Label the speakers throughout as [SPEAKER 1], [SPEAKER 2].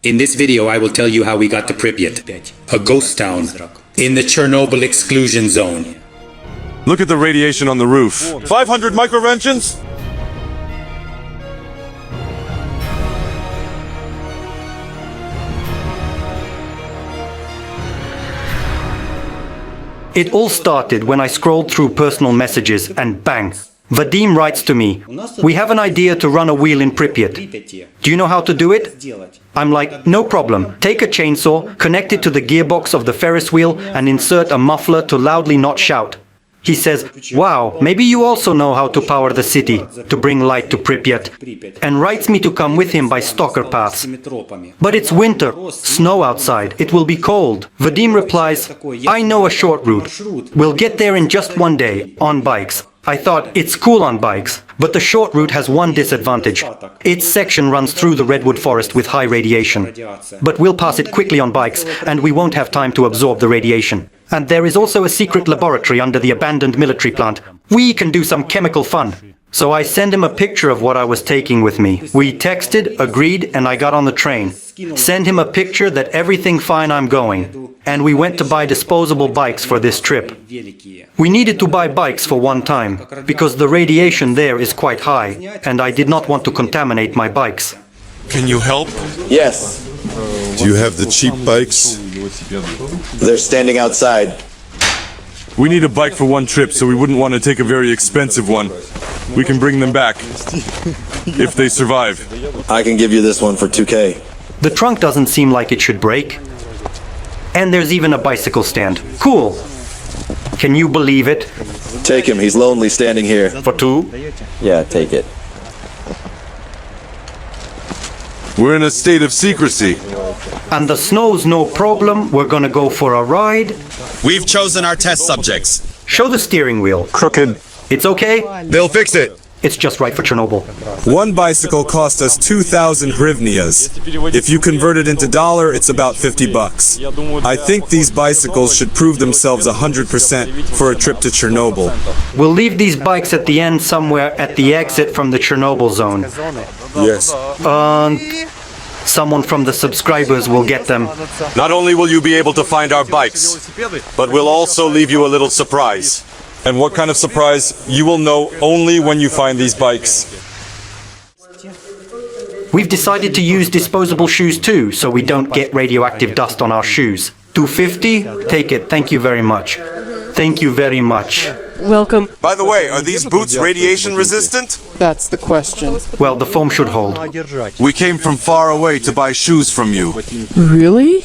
[SPEAKER 1] In this video I will tell you how we got to Pripyat, a ghost town, in the Chernobyl exclusion zone.
[SPEAKER 2] Look at the radiation on the roof. 500 microventions?
[SPEAKER 3] It all started when I scrolled through personal messages and bang! Vadim writes to me, "We have an idea to run a wheel in Pripyat. Do you know how to do it?" I'm like, "No problem. Take a chainsaw, connect it to the gearbox of the Ferris wheel and insert a muffler to loudly not shout." He says, "Wow, maybe you also know how to power the city, to bring light to Pripyat," and writes me to come with him by stalker paths. But it's winter, snow outside, it will be cold. Vadim replies, "I know a short route. We'll get there in just one day, on bikes." I thought, it's cool on bikes, but the short route has one disadvantage. Its section runs through the redwood forest with high radiation. But we'll pass it quickly on bikes, and we won't have time to absorb the radiation. And there is also a secret laboratory under the abandoned military plant. We can do some chemical fun. So I send him a picture of what I was taking with me. We texted, agreed, and I got on the train. Send him a picture that everything fine, I'm going. And we went to buy disposable bikes for this trip. We needed to buy bikes for one time, because the radiation there is quite high, and I did not want to contaminate my bikes.
[SPEAKER 2] Can you help?
[SPEAKER 4] Yes,
[SPEAKER 2] Do you have the cheap bikes?
[SPEAKER 4] they're standing outside.
[SPEAKER 2] We need a bike for one trip, so we wouldn't want to take a very expensive one. We can bring them back, if they survive.
[SPEAKER 4] I can give you this one for 2K.
[SPEAKER 3] The trunk doesn't seem like it should break. And there's even a bicycle stand. Cool. Can you believe it?
[SPEAKER 4] Take him, he's lonely standing here.
[SPEAKER 3] For two?
[SPEAKER 4] Yeah, take it.
[SPEAKER 2] We're in a state of secrecy.
[SPEAKER 3] And the snow's no problem, we're gonna go for a ride.
[SPEAKER 5] We've chosen our test subjects.
[SPEAKER 3] Show the steering wheel.
[SPEAKER 2] Crooked.
[SPEAKER 3] It's okay?
[SPEAKER 2] They'll fix it.
[SPEAKER 3] It's just right for Chernobyl.
[SPEAKER 6] One bicycle cost us 2,000 hryvnias. If you convert it into dollar, it's about 50 bucks. I think these bicycles should prove themselves 100% for a trip to Chernobyl.
[SPEAKER 3] We'll leave these bikes at the end somewhere at the exit from the Chernobyl zone.
[SPEAKER 2] Yes.
[SPEAKER 3] And someone from the subscribers will get them.
[SPEAKER 2] Not only will you be able to find our bikes, but we'll also leave you a little surprise. And what kind of surprise? You will know only when you find these bikes.
[SPEAKER 3] We've decided to use disposable shoes too, so we don't get radioactive dust on our shoes. $2.50? Take it, thank you very much. Thank you very much.
[SPEAKER 7] Welcome.
[SPEAKER 2] By the way, are these boots radiation resistant?
[SPEAKER 7] That's the question.
[SPEAKER 3] Well, the foam should hold.
[SPEAKER 2] We came from far away to buy shoes from you.
[SPEAKER 7] Really?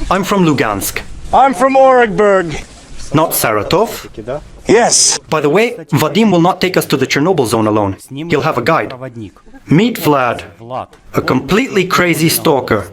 [SPEAKER 3] I'm from Lugansk.
[SPEAKER 8] I'm from Orenburg.
[SPEAKER 3] Not Saratov.
[SPEAKER 8] Yes.
[SPEAKER 3] By the way, Vadim will not take us to the Chernobyl zone alone. He'll have a guide. Meet Vlad, a completely crazy stalker.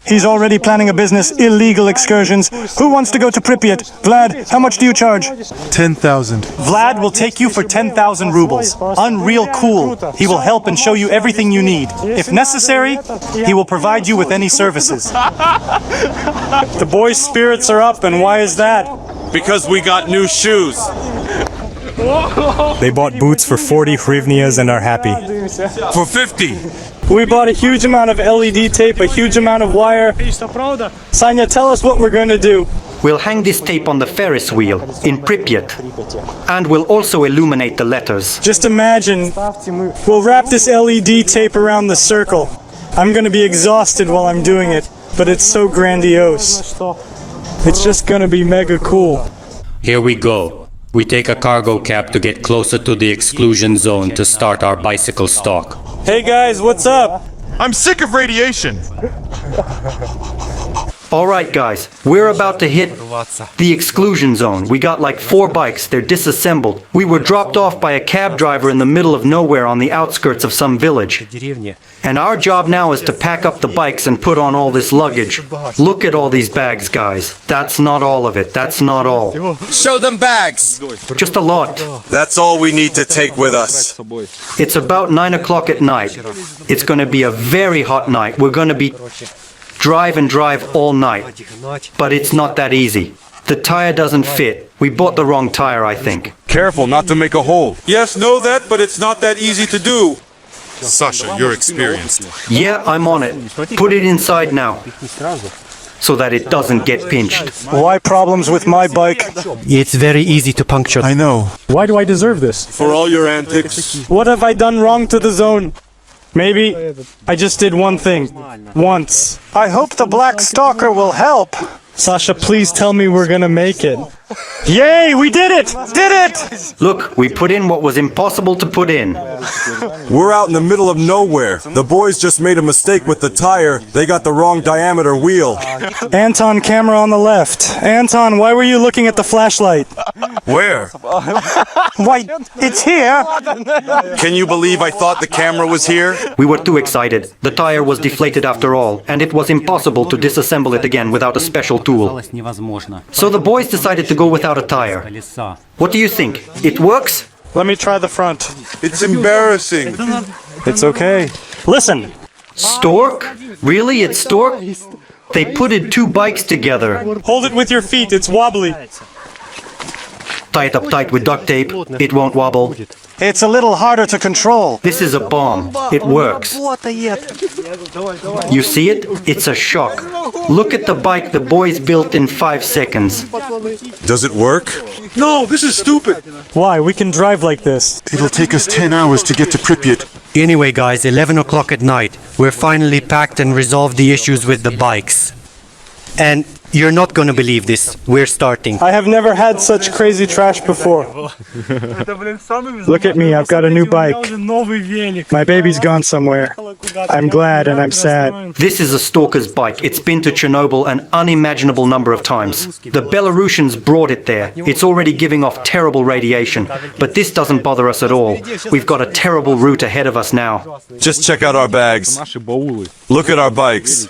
[SPEAKER 8] He's already planning a business, illegal excursions. Who wants to go to Pripyat? Vlad, how much do you charge?
[SPEAKER 6] 10,000.
[SPEAKER 8] Vlad will take you for 10,000 rubles. Unreal cool. He will help and show you everything you need. If necessary, he will provide you with any services. The boys' spirits are up, and why is that?
[SPEAKER 2] Because we got new shoes.
[SPEAKER 8] They bought boots for 40 hryvnias and are happy.
[SPEAKER 2] For 50.
[SPEAKER 8] We bought a huge amount of LED tape, a huge amount of wire. Sanya, tell us what we're going to do.
[SPEAKER 3] We'll hang this tape on the Ferris wheel in Pripyat. And we'll also illuminate the letters.
[SPEAKER 8] Just imagine, we'll wrap this LED tape around the circle. I'm going to be exhausted while I'm doing it, but it's so grandiose. It's just going to be mega cool.
[SPEAKER 1] Here we go. We take a cargo cab to get closer to the exclusion zone to start our bicycle stalk.
[SPEAKER 8] Hey guys, what's up?
[SPEAKER 2] I'm sick of radiation.
[SPEAKER 3] Alright guys, we're about to hit the exclusion zone. We got like 4 bikes, they're disassembled. We were dropped off by a cab driver in the middle of nowhere on the outskirts of some village. And our job now is to pack up the bikes and put on all this luggage. Look at all these bags, guys. That's not all of it, that's not all.
[SPEAKER 5] Show them bags!
[SPEAKER 3] Just a lot.
[SPEAKER 2] That's all we need to take with us.
[SPEAKER 3] It's about 9 o'clock at night. It's gonna be a very hot night. We're gonna be drive and drive all night. But it's not that easy. The tire doesn't fit. We bought the wrong tire, I think.
[SPEAKER 2] Careful not to make a hole. Yes, know that, but it's not that easy to do.
[SPEAKER 6] Sasha, you're experienced.
[SPEAKER 3] Yeah, I'm on it. Put it inside now, so that it doesn't get pinched.
[SPEAKER 8] Why problems with my bike?
[SPEAKER 9] It's very easy to puncture.
[SPEAKER 6] I know.
[SPEAKER 8] Why do I deserve this?
[SPEAKER 6] For all your antics.
[SPEAKER 8] What have I done wrong to the zone? Maybe I just did one thing. Once. I hope the Black Stalker will help. Sasha, please tell me we're gonna make it. Yay, we did it! Did it!
[SPEAKER 3] Look, we put in what was impossible to put in.
[SPEAKER 6] We're out in the middle of nowhere. The boys just made a mistake with the tire. They got the wrong diameter wheel.
[SPEAKER 8] Anton, camera on the left. Anton, why were you looking at the flashlight?
[SPEAKER 6] Where?
[SPEAKER 8] Why, it's here!
[SPEAKER 2] Can you believe I thought the camera was here?
[SPEAKER 3] We were too excited. The tire was deflated after all, and it was impossible to disassemble it again without a special tool. So the boys decided to go without a tire. What do you think? It works?
[SPEAKER 8] Let me try the front.
[SPEAKER 6] It's embarrassing.
[SPEAKER 8] It's okay. Listen!
[SPEAKER 3] Stork? Really? It's Stork? They putted two bikes together.
[SPEAKER 8] Hold it with your feet, it's wobbly.
[SPEAKER 3] Tie it up tight with duct tape. It won't wobble.
[SPEAKER 8] It's a little harder to control.
[SPEAKER 3] This is a bomb. It works. You see it? It's a shock. Look at the bike the boys built in 5 seconds.
[SPEAKER 6] Does it work?
[SPEAKER 10] No, this is stupid.
[SPEAKER 8] Why? We can drive like this.
[SPEAKER 10] It'll take us 10 hours to get to Pripyat.
[SPEAKER 9] Anyway, guys, 11 o'clock at night. We're finally packed and resolved the issues with the bikes. And you're not gonna believe this. We're starting.
[SPEAKER 8] I have never had such crazy trash before. Look at me, I've got a new bike. My baby's gone somewhere. I'm glad and I'm sad.
[SPEAKER 3] This is a stalker's bike. It's been to Chernobyl an unimaginable number of times. The Belarusians brought it there. It's already giving off terrible radiation, but this doesn't bother us at all. We've got a terrible route ahead of us now.
[SPEAKER 2] Just check out our bags. Look at our bikes.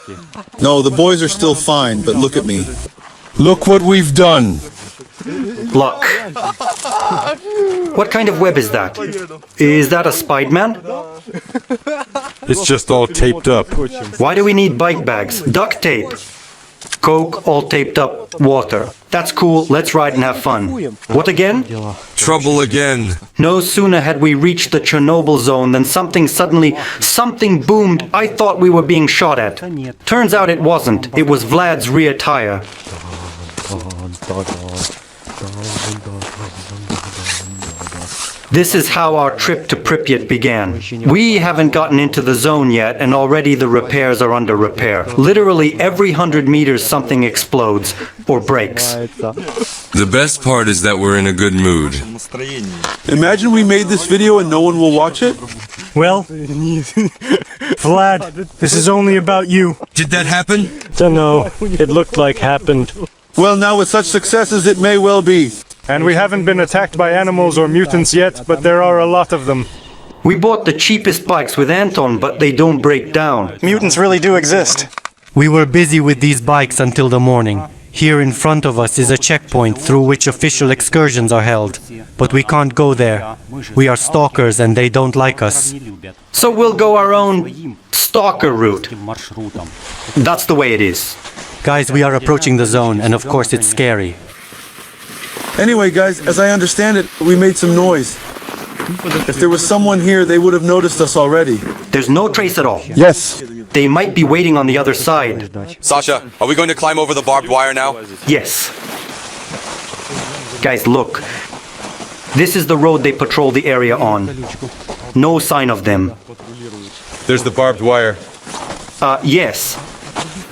[SPEAKER 10] No, the boys are still fine, but look at me.
[SPEAKER 6] Look what we've done.
[SPEAKER 3] Luck. What kind of web is that? Is that a Spiderman?
[SPEAKER 6] It's just all taped up.
[SPEAKER 3] Why do we need bike bags? Duct tape. Coke, all taped up, water. That's cool, let's ride and have fun. What again?
[SPEAKER 6] Trouble again.
[SPEAKER 3] No sooner had we reached the Chernobyl zone than something boomed. I thought we were being shot at. Turns out it wasn't. It was Vlad's rear tire. This is how our trip to Pripyat began. We haven't gotten into the zone yet, and already the repairs are under repair. Literally every 100 meters something explodes or breaks.
[SPEAKER 6] The best part is that we're in a good mood.
[SPEAKER 10] Imagine we made this video and no one will watch it.
[SPEAKER 8] Well, Vlad, this is only about you.
[SPEAKER 6] Did that happen?
[SPEAKER 8] Dunno, it looked like happened.
[SPEAKER 10] Well, now with such successes, it may well be.
[SPEAKER 8] And we haven't been attacked by animals or mutants yet, but there are a lot of them.
[SPEAKER 3] We bought the cheapest bikes with Anton, but they don't break down.
[SPEAKER 8] Mutants really do exist.
[SPEAKER 9] We were busy with these bikes until the morning. Here in front of us is a checkpoint through which official excursions are held. But we can't go there. We are stalkers and they don't like us.
[SPEAKER 3] So we'll go our own stalker route. That's the way it is.
[SPEAKER 9] Guys, we are approaching the zone and of course it's scary.
[SPEAKER 10] Anyway, guys, as I understand it, we made some noise. If there was someone here, they would have noticed us already.
[SPEAKER 3] There's no trace at all.
[SPEAKER 10] Yes.
[SPEAKER 3] They might be waiting on the other side.
[SPEAKER 2] Sasha, are we going to climb over the barbed wire now?
[SPEAKER 3] Yes. Guys, look. This is the road they patrol the area on. No sign of them.
[SPEAKER 2] There's the barbed wire.
[SPEAKER 3] Yes.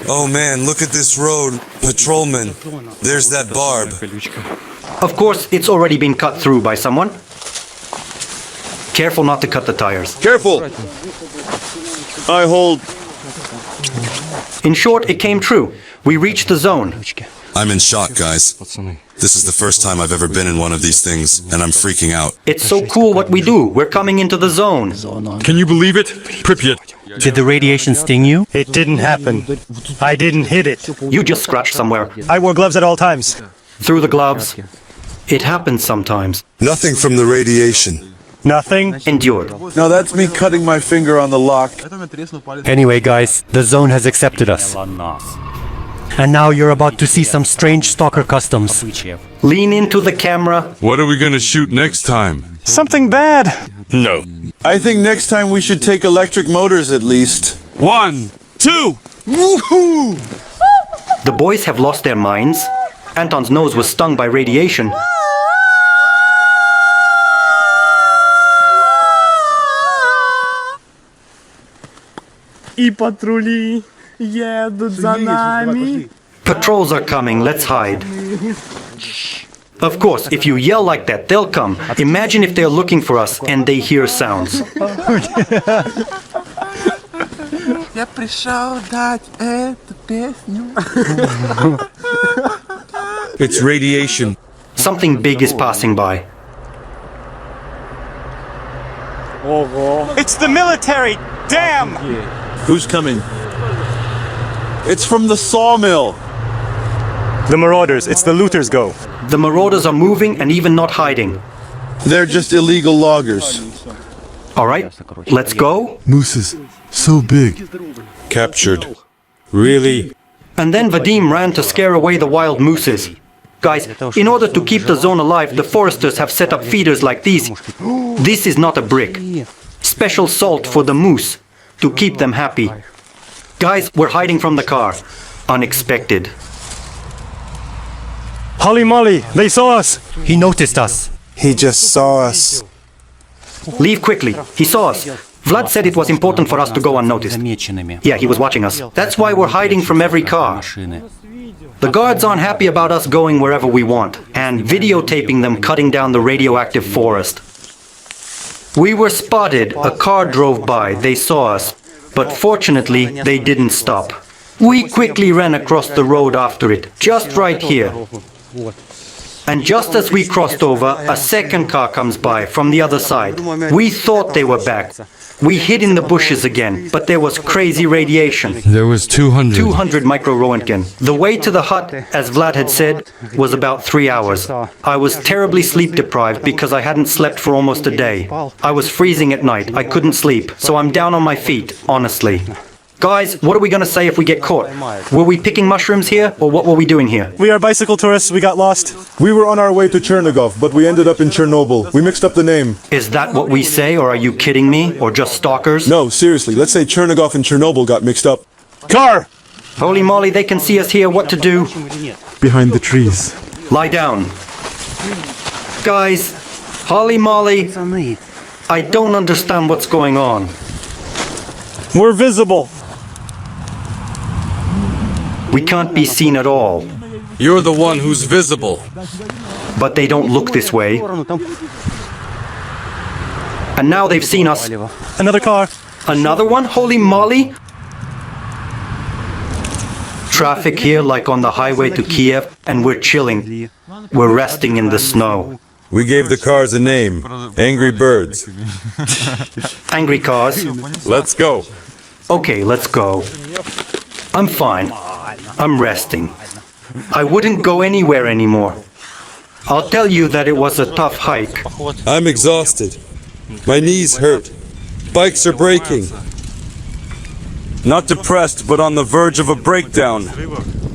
[SPEAKER 6] Oh man, look at this road. Patrolman. There's that barb.
[SPEAKER 3] Of course, it's already been cut through by someone. Careful not to cut the tires.
[SPEAKER 10] Careful! I hold.
[SPEAKER 3] In short, it came true. We reached the zone.
[SPEAKER 6] I'm in shock, guys. This is the first time I've ever been in one of these things, and I'm freaking out.
[SPEAKER 3] It's so cool what we do. We're coming into the zone.
[SPEAKER 6] Can you believe it? Pripyat.
[SPEAKER 9] Did the radiation sting you?
[SPEAKER 8] It didn't happen. I didn't hit it.
[SPEAKER 3] You just scratched somewhere.
[SPEAKER 8] I wore gloves at all times.
[SPEAKER 3] Through the gloves. It happens sometimes.
[SPEAKER 6] Nothing from the radiation.
[SPEAKER 8] Nothing.
[SPEAKER 3] Endured.
[SPEAKER 10] Now that's me cutting my finger on the lock.
[SPEAKER 9] Anyway, guys, the zone has accepted us. And now you're about to see some strange stalker customs.
[SPEAKER 3] Lean into the camera.
[SPEAKER 6] What are we gonna shoot next time?
[SPEAKER 8] Something bad.
[SPEAKER 6] No.
[SPEAKER 10] I think next time we should take electric motors at least.
[SPEAKER 6] 1, 2.
[SPEAKER 10] Woohoo!
[SPEAKER 3] The boys have lost their minds. Anton's nose was stung by radiation.
[SPEAKER 8] И патрули едут за нами.
[SPEAKER 3] Patrols are coming, let's hide. Of course, if you yell like that, they'll come. Imagine if they're looking for us and they hear sounds.
[SPEAKER 7] Я пришел дать эту песню.
[SPEAKER 6] It's radiation.
[SPEAKER 3] Something big is passing by.
[SPEAKER 8] It's the military! Damn!
[SPEAKER 10] Who's coming? It's from the sawmill.
[SPEAKER 8] The marauders, it's the looters go.
[SPEAKER 3] The marauders are moving and even not hiding.
[SPEAKER 10] They're just illegal loggers.
[SPEAKER 3] All right, let's go.
[SPEAKER 6] Mooses. So big. Captured. Really?
[SPEAKER 3] And then Vadim ran to scare away the wild mooses. Guys, in order to keep the zone alive, the foresters have set up feeders like these. This is not a brick. Special salt for the moose, to keep them happy. Guys, we're hiding from the car. Unexpected.
[SPEAKER 8] Holly Molly, they saw us.
[SPEAKER 9] He noticed us.
[SPEAKER 6] He just saw us.
[SPEAKER 3] Leave quickly. He saw us. Vlad said it was important for us to go unnoticed. Yeah, he was watching us. That's why we're hiding from every car. The guards aren't happy about us going wherever we want and videotaping them cutting down the radioactive forest. We were spotted. A car drove by. They saw us. But fortunately, they didn't stop. We quickly ran across the road after it, just right here. And just as we crossed over, a second car comes by from the other side. We thought they were back. We hid in the bushes again, but there was crazy radiation.
[SPEAKER 6] There was 200.
[SPEAKER 3] 200 micro-Roentgen. The way to the hut, as Vlad had said, was about 3 hours. I was terribly sleep deprived because I hadn't slept for almost a day. I was freezing at night. I couldn't sleep. So I'm down on my feet, honestly. Guys, what are we gonna say if we get caught? Were we picking mushrooms here, or what were we doing here?
[SPEAKER 8] We are bicycle tourists, we got lost.
[SPEAKER 10] We were on our way to Chernobyl, but we ended up in Chernobyl. We mixed up the name.
[SPEAKER 3] Is that what we say, or are you kidding me? Or just stalkers?
[SPEAKER 10] No, seriously, let's say Chernobyl and Chernobyl got mixed up.
[SPEAKER 8] Car!
[SPEAKER 3] Holy moly, they can see us here. What to do?
[SPEAKER 6] Behind the trees.
[SPEAKER 3] Lie down. Guys, holy moly, I don't understand what's going on.
[SPEAKER 8] We're visible.
[SPEAKER 3] We can't be seen at all.
[SPEAKER 6] You're the one who's visible.
[SPEAKER 3] But they don't look this way. And now they've seen us.
[SPEAKER 8] Another car.
[SPEAKER 3] Another one? Holy moly! Traffic here like on the highway to Kiev, and we're chilling. We're resting in the snow.
[SPEAKER 6] We gave the cars a name. Angry Birds.
[SPEAKER 3] Angry cars.
[SPEAKER 6] Let's go.
[SPEAKER 3] Okay, let's go. I'm fine. I'm resting. I wouldn't go anywhere anymore. I'll tell you that it was a tough hike.
[SPEAKER 6] I'm exhausted. My knees hurt. Bikes are breaking. Not depressed, but on the verge of a breakdown.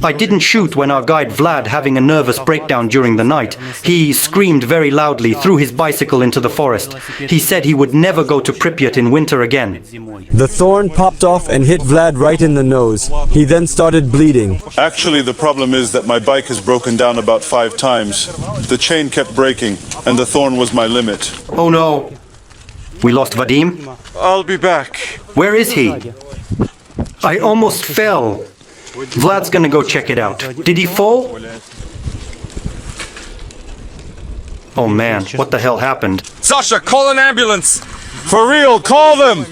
[SPEAKER 3] I didn't shoot when our guide Vlad having a nervous breakdown during the night. He screamed very loudly, threw his bicycle into the forest. He said he would never go to Pripyat in winter again.
[SPEAKER 11] The thorn popped off and hit Vlad right in the nose. He then started bleeding.
[SPEAKER 10] Actually, the problem is that my bike has broken down about 5 times. The chain kept breaking, and the thorn was my limit.
[SPEAKER 3] Oh no. We lost Vadim?
[SPEAKER 10] I'll be back.
[SPEAKER 3] Where is he? I almost fell. Vlad's gonna go check it out. Did he fall? Oh man, what the hell happened?
[SPEAKER 5] Sasha, call an ambulance!
[SPEAKER 10] For real, call them!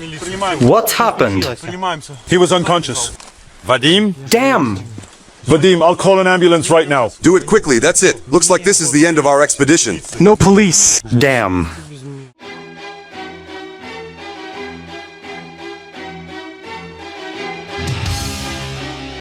[SPEAKER 3] What's happened?
[SPEAKER 10] He was unconscious.
[SPEAKER 6] Vadim?
[SPEAKER 3] Damn!
[SPEAKER 10] Vadim, I'll call an ambulance right now.
[SPEAKER 2] Do it quickly, that's it. Looks like this is the end of our expedition.
[SPEAKER 8] No police.
[SPEAKER 3] Damn.